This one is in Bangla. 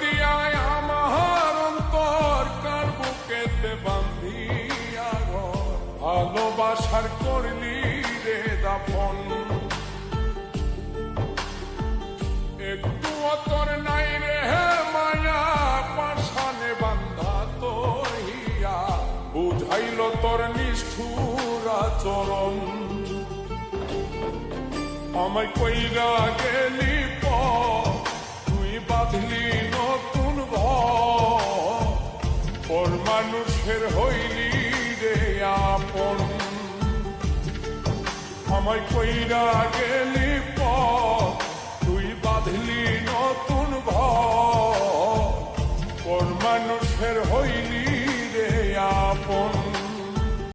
দিয়ায় আমার অন্তর কার বুকেতে বান্ধিয়া ঘর, ভালোবাসার করলি রে দাফন। একটু তোর নাই রে মায়া, পাশানে বান্ধা তোর হিয়া, বুঝাইল তোর নিষ্ঠুর আচরণ। আমায় কইরা গেলি তুই বাঁধলি নতুন ঘর, পর মানুষের হইলি রে আপন। আমায় কইরা গেলি তুই বাঁধলি নতুন ঘর, পর মানুষের হইলি রে আপন।